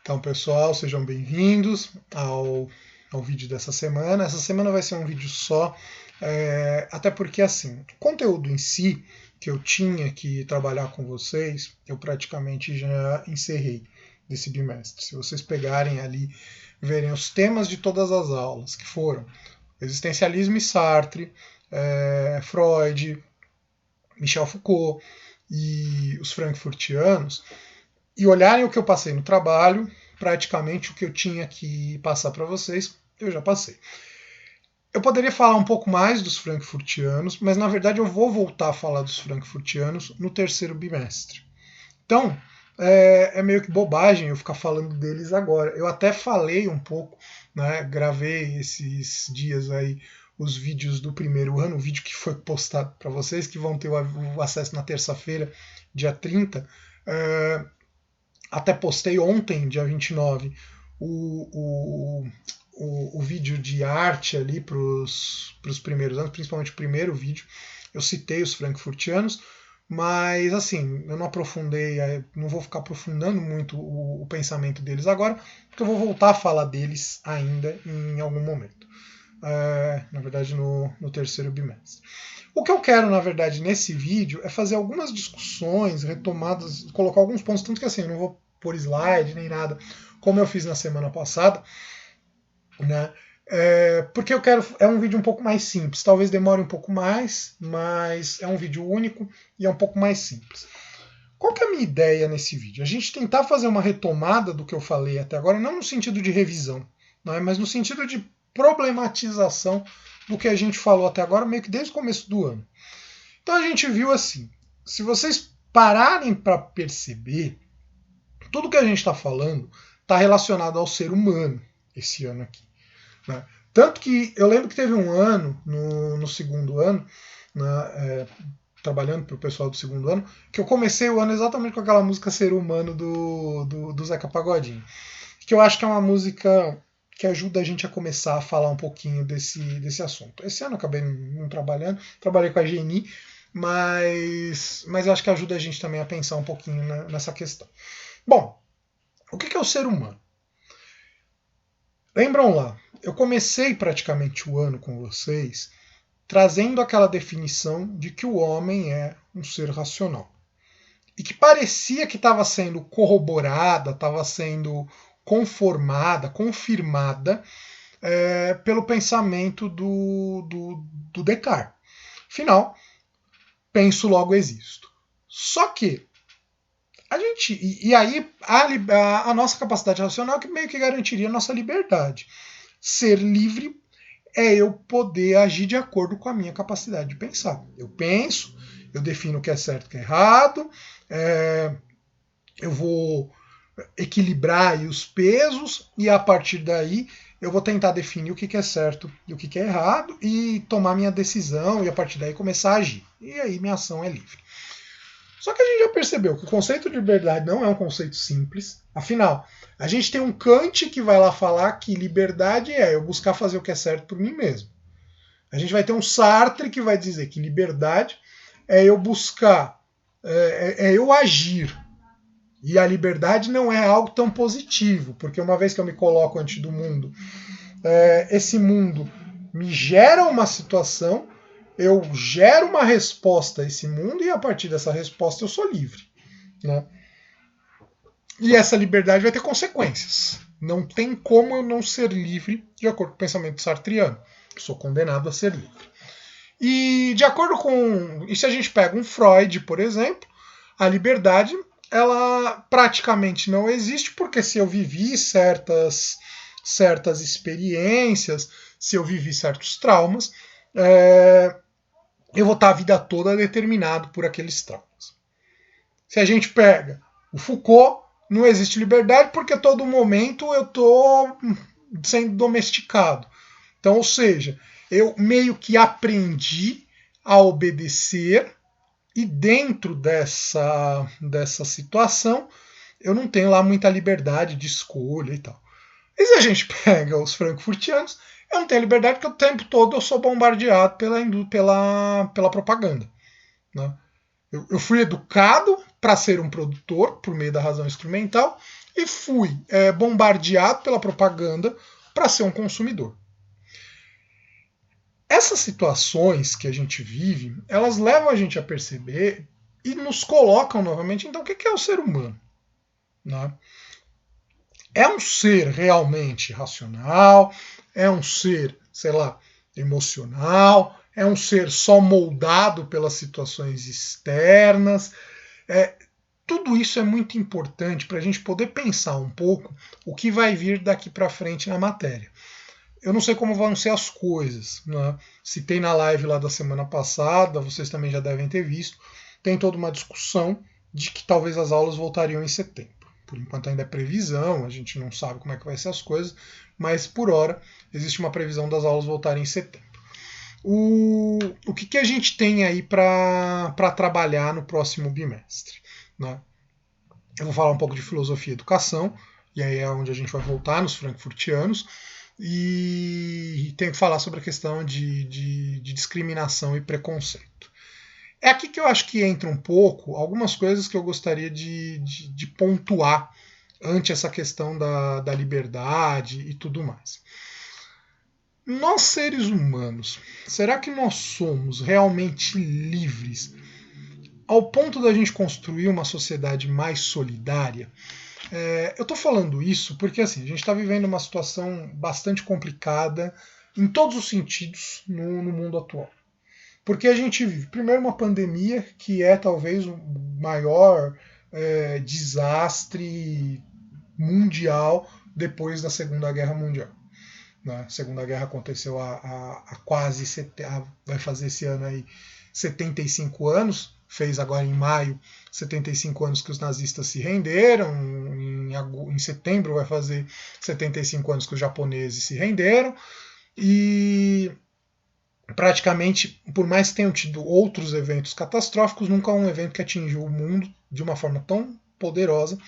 Então, pessoal, sejam bem-vindos ao vídeo dessa semana. Essa semana vai ser um vídeo só, até porque, assim, o conteúdo em si que eu tinha que trabalhar com vocês, eu praticamente já encerrei desse bimestre. Se vocês pegarem ali, verem os temas de todas as aulas, que foram existencialismo e Sartre, Freud, Michel Foucault e os frankfurtianos, e olharem o que eu passei no trabalho, praticamente o que eu tinha que passar para vocês, eu já passei. Eu poderia falar um pouco mais dos frankfurtianos, mas na verdade eu vou voltar a falar dos frankfurtianos no terceiro bimestre. Então, é meio que bobagem eu ficar falando deles agora. Eu até falei um pouco, né, gravei esses dias aí os vídeos do primeiro ano, o vídeo que foi postado para vocês, que vão ter o acesso na terça-feira, dia 30. Até postei ontem, dia 29, o vídeo de arte ali para os primeiros anos, principalmente o primeiro vídeo. Eu citei os frankfurtianos, mas assim, eu não aprofundei, não vou ficar aprofundando muito o pensamento deles agora, porque eu vou voltar a falar deles ainda em algum momento. Na verdade, no terceiro bimestre. O que eu quero, na verdade, nesse vídeo é fazer algumas discussões, retomadas, colocar alguns pontos, tanto que assim, eu não vou pôr slide nem nada, como eu fiz na semana passada, né? Porque eu quero. É um vídeo um pouco mais simples, talvez demore um pouco mais, mas é um vídeo único e é um pouco mais simples. Qual que é a minha ideia nesse vídeo? A gente tentar fazer uma retomada do que eu falei até agora, não no sentido de revisão, né, mas no sentido de problematização do que a gente falou até agora, meio que desde o começo do ano. Então a gente viu assim, se vocês pararem para perceber, tudo que a gente está falando está relacionado ao ser humano esse ano aqui. Né? Tanto que eu lembro que teve um ano, no segundo ano, né, trabalhando para o pessoal do segundo ano, que eu comecei o ano exatamente com aquela música Ser Humano do Zeca Pagodinho. Que eu acho que é uma música que ajuda a gente a começar a falar um pouquinho desse assunto. Esse ano eu acabei não trabalhando, trabalhei com a Geni, mas eu acho que ajuda a gente também a pensar um pouquinho nessa questão. Bom, o que é o ser humano? Lembram lá, eu comecei praticamente o ano com vocês trazendo aquela definição de que o homem é um ser racional. E que parecia que estava sendo corroborada, estava sendo conformada, confirmada pelo pensamento do Descartes. Afinal, penso, logo existo. Só que a gente. E aí a nossa capacidade racional que meio que garantiria a nossa liberdade. Ser livre é eu poder agir de acordo com a minha capacidade de pensar. Eu penso, eu defino o que é certo e o que é errado, eu vou equilibrar aí os pesos e a partir daí eu vou tentar definir o que é certo e o que é errado e tomar minha decisão e a partir daí começar a agir. E aí minha ação é livre. Só que a gente já percebeu que o conceito de liberdade não é um conceito simples. Afinal, a gente tem um Kant que vai lá falar que liberdade é eu buscar fazer o que é certo por mim mesmo. A gente vai ter um Sartre que vai dizer que liberdade é eu buscar, é eu agir. E a liberdade não é algo tão positivo, porque uma vez que eu me coloco antes do mundo, esse mundo me gera uma situação, eu gero uma resposta a esse mundo e a partir dessa resposta eu sou livre. Né? E essa liberdade vai ter consequências. Não tem como eu não ser livre de acordo com o pensamento sartriano. Sou condenado a ser livre. E de acordo com... E se a gente pega um Freud, por exemplo, a liberdade ela praticamente não existe, porque se eu vivi certas experiências, se eu vivi certos traumas, eu vou estar a vida toda determinado por aqueles traumas. Se a gente pega o Foucault, não existe liberdade porque a todo momento eu estou sendo domesticado. Então, ou seja, eu meio que aprendi a obedecer e dentro dessa situação eu não tenho lá muita liberdade de escolha e tal. E se a gente pega os frankfurtianos, eu não tenho liberdade porque o tempo todo eu sou bombardeado pela propaganda. Né? Eu fui educado para ser um produtor, por meio da razão instrumental, e fui bombardeado pela propaganda para ser um consumidor. Essas situações que a gente vive, elas levam a gente a perceber e nos colocam novamente, então, o que é o ser humano? Né? É um ser realmente racional? É um ser, sei lá, emocional? É um ser só moldado pelas situações externas? Tudo isso é muito importante para a gente poder pensar um pouco o que vai vir daqui para frente na matéria. Eu não sei como vão ser as coisas. Né? Citei na live lá da semana passada, vocês também já devem ter visto, tem toda uma discussão de que talvez as aulas voltariam em setembro. Por enquanto ainda é previsão, a gente não sabe como é que vai ser as coisas, mas por hora existe uma previsão das aulas voltarem em setembro. O que a gente tem aí para trabalhar no próximo bimestre? Né? Eu vou falar um pouco de filosofia e educação, e aí é onde a gente vai voltar nos frankfurtianos, e tenho que falar sobre a questão de discriminação e preconceito. É aqui que eu acho que entra um pouco algumas coisas que eu gostaria de pontuar ante essa questão da liberdade e tudo mais. Nós, seres humanos, será que nós somos realmente livres ao ponto da gente construir uma sociedade mais solidária? Eu estou falando isso porque assim, a gente está vivendo uma situação bastante complicada em todos os sentidos no mundo atual. Porque a gente vive, primeiro, uma pandemia que é talvez o maior desastre mundial depois da Segunda Guerra Mundial. Né? A Segunda Guerra aconteceu há quase, vai fazer esse ano aí 75 anos, fez agora em maio 75 anos que os nazistas se renderam, em setembro vai fazer 75 anos que os japoneses se renderam, e praticamente, por mais que tenham tido outros eventos catastróficos, nunca um evento que atingiu o mundo de uma forma tão poderosa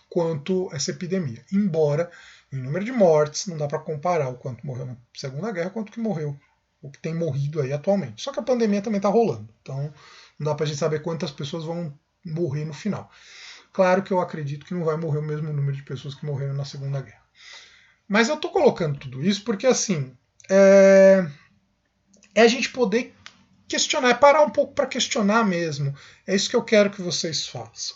quanto essa epidemia. Embora, em número de mortes, não dá para comparar o quanto morreu na Segunda Guerra quanto que morreu, o que tem morrido aí atualmente. Só que a pandemia também está rolando, então não dá para a gente saber quantas pessoas vão morrer no final. Claro que eu acredito que não vai morrer o mesmo número de pessoas que morreram na Segunda Guerra. Mas eu estou colocando tudo isso porque, assim, é a gente poder questionar, é parar um pouco para questionar mesmo. É isso que eu quero que vocês façam.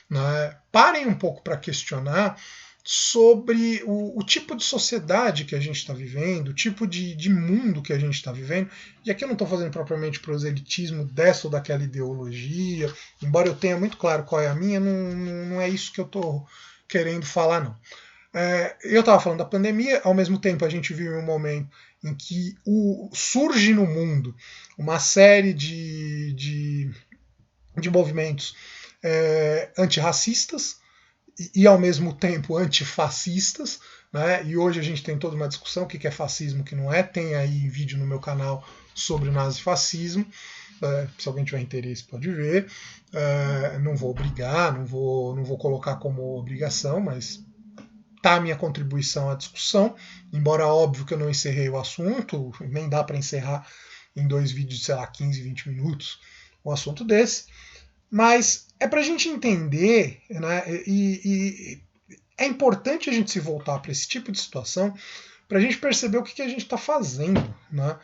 Né? Parem um pouco para questionar sobre o tipo de sociedade que a gente está vivendo, o tipo de mundo que a gente está vivendo. E aqui eu não estou fazendo propriamente proselitismo dessa ou daquela ideologia, embora eu tenha muito claro qual é a minha, não é isso que eu estou querendo falar, não. Eu estava falando da pandemia, ao mesmo tempo a gente vive um momento em que surge no mundo uma série de movimentos antirracistas e ao mesmo tempo antifascistas, né? E hoje a gente tem toda uma discussão o que é fascismo, o que não é. Tem aí vídeo no meu canal sobre o nazifascismo. Se alguém tiver interesse pode ver. Não vou obrigar, não vou colocar como obrigação, mas tá a minha contribuição à discussão, embora óbvio que eu não encerrei o assunto, nem dá para encerrar em 2 vídeos de, sei lá, 15, 20 minutos um assunto desse, mas é para a gente entender, né, e é importante a gente se voltar para esse tipo de situação para a gente perceber o que a gente está fazendo, né,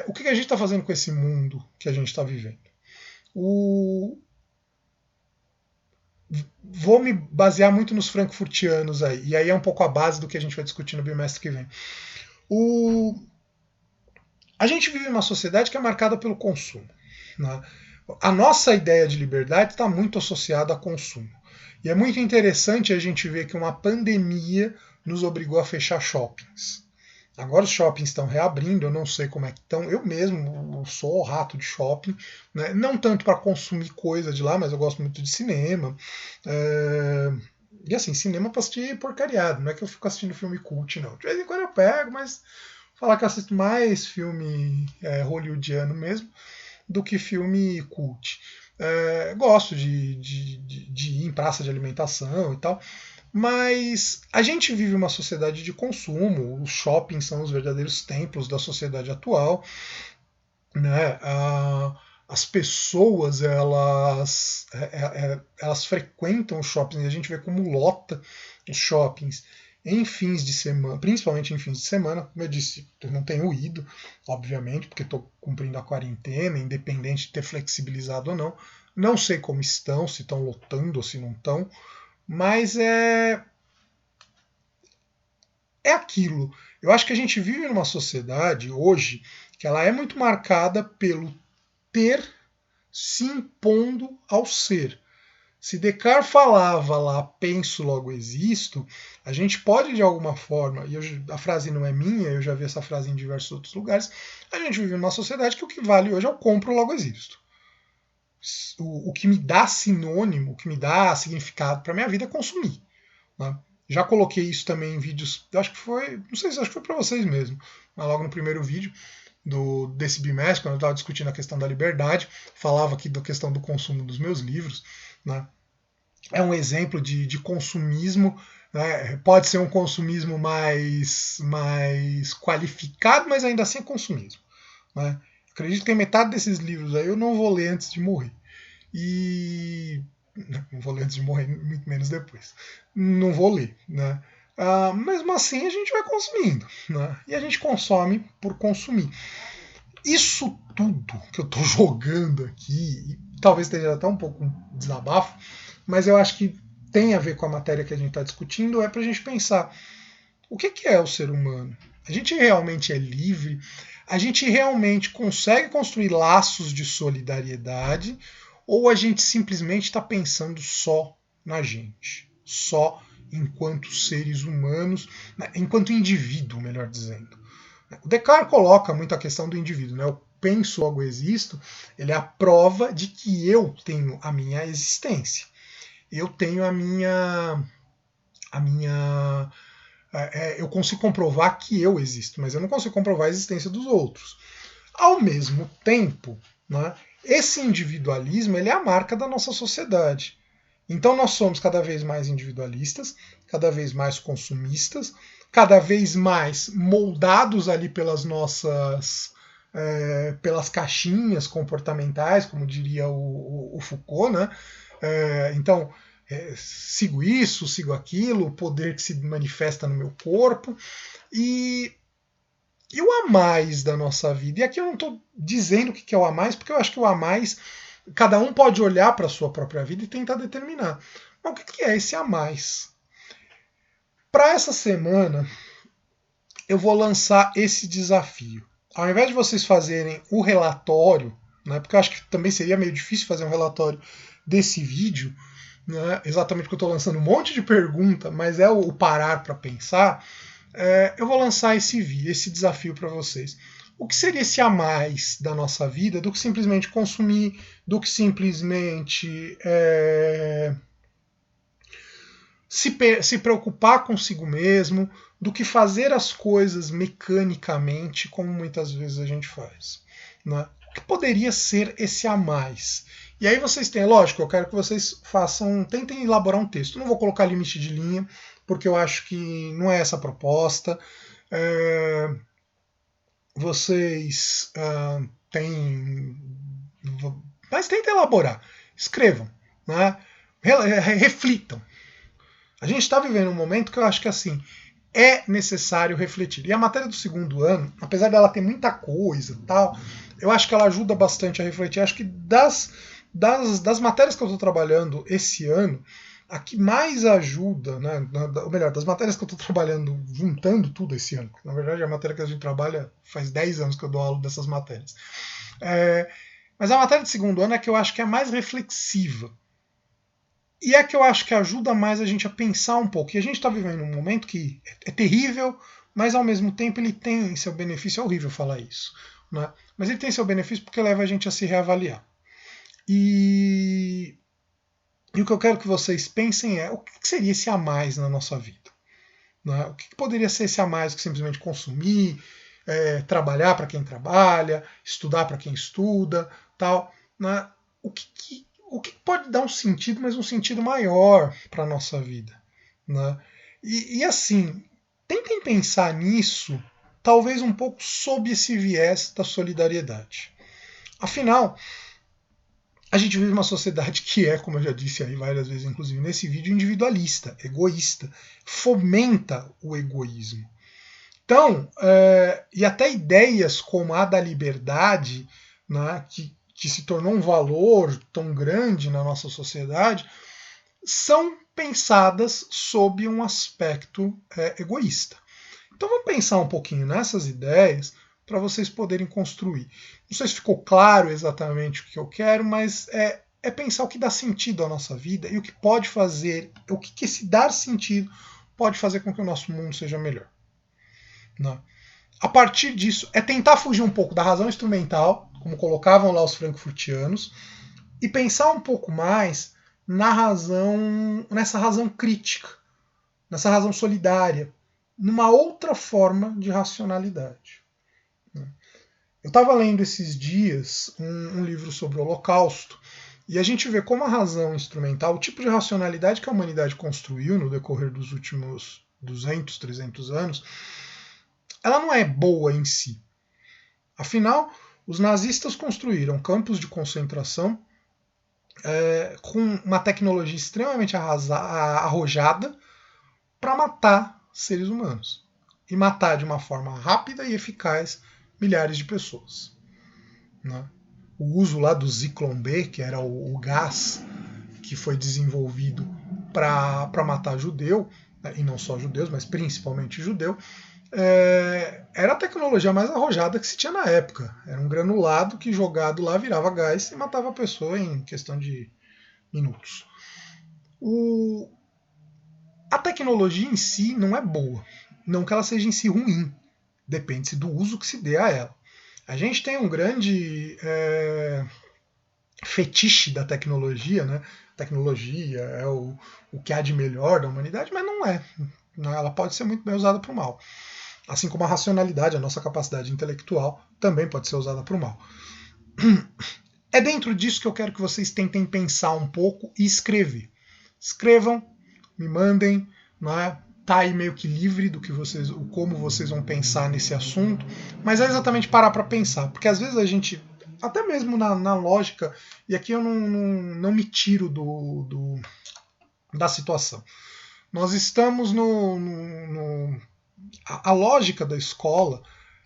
o que a gente está fazendo com esse mundo que a gente está vivendo. Vou me basear muito nos frankfurtianos aí, e aí é um pouco a base do que a gente vai discutir no bimestre que vem. A gente vive uma sociedade que é marcada pelo consumo. Né? A nossa ideia de liberdade está muito associada a consumo. E é muito interessante a gente ver que uma pandemia nos obrigou a fechar shoppings. Agora os shoppings estão reabrindo, eu não sei como é que estão. Eu mesmo sou rato de shopping, né? Não tanto para consumir coisa de lá, mas eu gosto muito de cinema. E assim, cinema para assistir porcariado, não é que eu fico assistindo filme cult, não. De vez em quando eu pego, mas falar que eu assisto mais filme hollywoodiano mesmo do que filme cult. Gosto de ir em praça de alimentação e tal. Mas a gente vive uma sociedade de consumo, os shoppings são os verdadeiros templos da sociedade atual. Né? as pessoas elas frequentam os shoppings, a gente vê como lota os shoppings em fins de semana, principalmente em fins de semana. Como eu disse, eu não tenho ido, obviamente, porque estou cumprindo a quarentena, independente de ter flexibilizado ou não. Não sei como estão, se estão lotando ou se não estão, mas é aquilo. Eu acho que a gente vive numa sociedade hoje que ela é muito marcada pelo ter se impondo ao ser. Se Descartes falava lá, penso, logo existo, a gente pode de alguma forma, e a frase não é minha, eu já vi essa frase em diversos outros lugares, a gente vive numa sociedade que o que vale hoje é o compro, logo existo. O que me dá sinônimo, o que me dá significado para minha vida é consumir. Né? Já coloquei isso também em vídeos, acho que foi, não sei se acho que foi para vocês mesmo, mas logo no primeiro vídeo desse bimestre, quando eu estava discutindo a questão da liberdade, falava aqui da questão do consumo dos meus livros. Né? É um exemplo de consumismo, né? Pode ser um consumismo mais qualificado, mas ainda assim é consumismo. Né? Acredito que metade desses livros aí eu não vou ler antes de morrer. E não vou ler antes de morrer, muito menos depois. Não vou ler, né? Mesmo assim a gente vai consumindo, né? E a gente consome por consumir. Isso tudo que eu estou jogando aqui, e talvez esteja até um pouco um desabafo, mas eu acho que tem a ver com a matéria que a gente está discutindo, é para a gente pensar o que é o ser humano? A gente realmente é livre? A gente realmente consegue construir laços de solidariedade? Ou a gente simplesmente está pensando só na gente? Só enquanto seres humanos, enquanto indivíduo, melhor dizendo. O Descartes coloca muito a questão do indivíduo, né? Eu penso, logo existo, ele é a prova de que eu tenho a minha existência. Eu tenho a minha eu consigo comprovar que eu existo, mas eu não consigo comprovar a existência dos outros. Ao mesmo tempo, né, esse individualismo ele é a marca da nossa sociedade. Então nós somos cada vez mais individualistas, cada vez mais consumistas, cada vez mais moldados ali pelas nossas pelas caixinhas comportamentais, como diria o Foucault, né? Então sigo isso, sigo aquilo, o poder que se manifesta no meu corpo e o a mais da nossa vida. E aqui eu não estou dizendo o que é o a mais, porque eu acho que o a mais cada um pode olhar para a sua própria vida e tentar determinar. Mas o que é esse a mais? Para essa semana, eu vou lançar esse desafio. Ao invés de vocês fazerem o relatório, né, porque eu acho que também seria meio difícil fazer um relatório desse vídeo, né, exatamente porque eu estou lançando um monte de pergunta, mas é o parar para pensar, eu vou lançar esse desafio para vocês. O que seria esse a mais da nossa vida do que simplesmente consumir, do que simplesmente se preocupar consigo mesmo, do que fazer as coisas mecanicamente, como muitas vezes a gente faz. Né? O que poderia ser esse a mais? E aí vocês têm, lógico, eu quero que vocês tentem elaborar um texto. Não vou colocar limite de linha, porque eu acho que não é essa a proposta. Vocês têm. Mas tentem elaborar. Escrevam. Né? Reflitam. A gente está vivendo um momento que eu acho que assim é necessário refletir. E a matéria do segundo ano, apesar dela ter muita coisa e tal, eu acho que ela ajuda bastante a refletir. Acho que das matérias que eu estou trabalhando esse ano, a que mais ajuda, né, ou melhor, das matérias que eu estou trabalhando, juntando tudo esse ano, na verdade a matéria que a gente trabalha faz 10 anos que eu dou aula dessas matérias. Mas a matéria de segundo ano é que eu acho que é mais reflexiva. E é que eu acho que ajuda mais a gente a pensar um pouco. E a gente está vivendo um momento que é terrível, mas ao mesmo tempo ele tem seu benefício. É horrível falar isso, né? Mas ele tem seu benefício porque leva a gente a se reavaliar. E o que eu quero que vocês pensem é o que seria esse a mais na nossa vida? Né? O que poderia ser esse a mais que simplesmente consumir, trabalhar para quem trabalha, estudar para quem estuda, tal. Né? O que pode dar um sentido, mas um sentido maior para a nossa vida. Né? E assim, tentem pensar nisso, talvez um pouco sob esse viés da solidariedade. Afinal, a gente vive uma sociedade que é, como eu já disse aí várias vezes, inclusive nesse vídeo, individualista, egoísta, fomenta o egoísmo. Então, e até ideias como a da liberdade, né, que se tornou um valor tão grande na nossa sociedade, são pensadas sob um aspecto egoísta. Então vamos pensar um pouquinho nessas ideias para vocês poderem construir. Não sei se ficou claro exatamente o que eu quero, mas é pensar o que dá sentido à nossa vida e o que pode fazer, o que esse dar sentido pode fazer com que o nosso mundo seja melhor. Né? A partir disso, é tentar fugir um pouco da razão instrumental, como colocavam lá os frankfurtianos, e pensar um pouco mais nessa razão crítica, nessa razão solidária, numa outra forma de racionalidade. Eu estava lendo esses dias um livro sobre o Holocausto, e a gente vê como a razão instrumental, o tipo de racionalidade que a humanidade construiu no decorrer dos últimos 200, 300 anos, ela não é boa em si. Afinal, os nazistas construíram campos de concentração com uma tecnologia extremamente arrojada para matar seres humanos. E matar de uma forma rápida e eficaz milhares de pessoas. Né? O uso lá do Zyklon B, que era o gás que foi desenvolvido para matar judeu, e não só judeus, mas principalmente judeu, era a tecnologia mais arrojada que se tinha na época. Era um granulado que jogado lá virava gás e matava a pessoa em questão de minutos. A tecnologia em si não é boa. Não que ela seja em si ruim. Depende do uso que se dê a ela. A gente tem um grande fetiche da tecnologia, né? Tecnologia é o que há de melhor da humanidade, mas não é. Ela pode ser muito bem usada para o mal. Assim como a racionalidade, a nossa capacidade intelectual, também pode ser usada para o mal. É dentro disso que eu quero que vocês tentem pensar um pouco e escrever. Escrevam, me mandem, né? Tá aí meio que livre do que vocês, como vocês vão pensar nesse assunto, mas é exatamente parar para pensar, porque às vezes a gente, até mesmo na lógica, e aqui eu não me tiro da situação. Nós estamos a lógica da escola,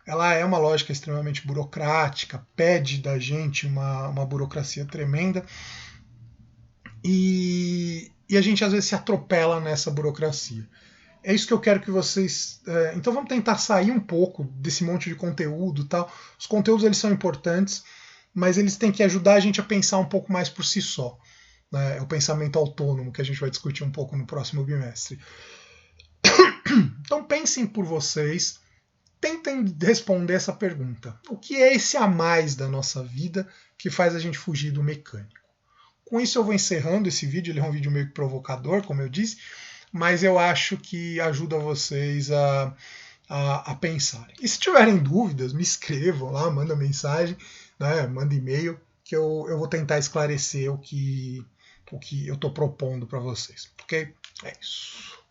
ela é uma lógica extremamente burocrática, pede da gente uma burocracia tremenda, e a gente às vezes se atropela nessa burocracia. É isso que eu quero que vocês... então vamos tentar sair um pouco desse monte de conteúdo. Tal. Os conteúdos eles são importantes, mas eles têm que ajudar a gente a pensar um pouco mais por si só. Né? É o pensamento autônomo que a gente vai discutir um pouco no próximo bimestre. Então pensem por vocês, tentem responder essa pergunta. O que é esse a mais da nossa vida que faz a gente fugir do mecânico? Com isso eu vou encerrando esse vídeo, ele é um vídeo meio provocador, como eu disse, mas eu acho que ajuda vocês a pensar. E se tiverem dúvidas, me escrevam lá, manda mensagem, né, manda e-mail, que eu vou tentar esclarecer o que eu estou propondo para vocês. Ok? É isso.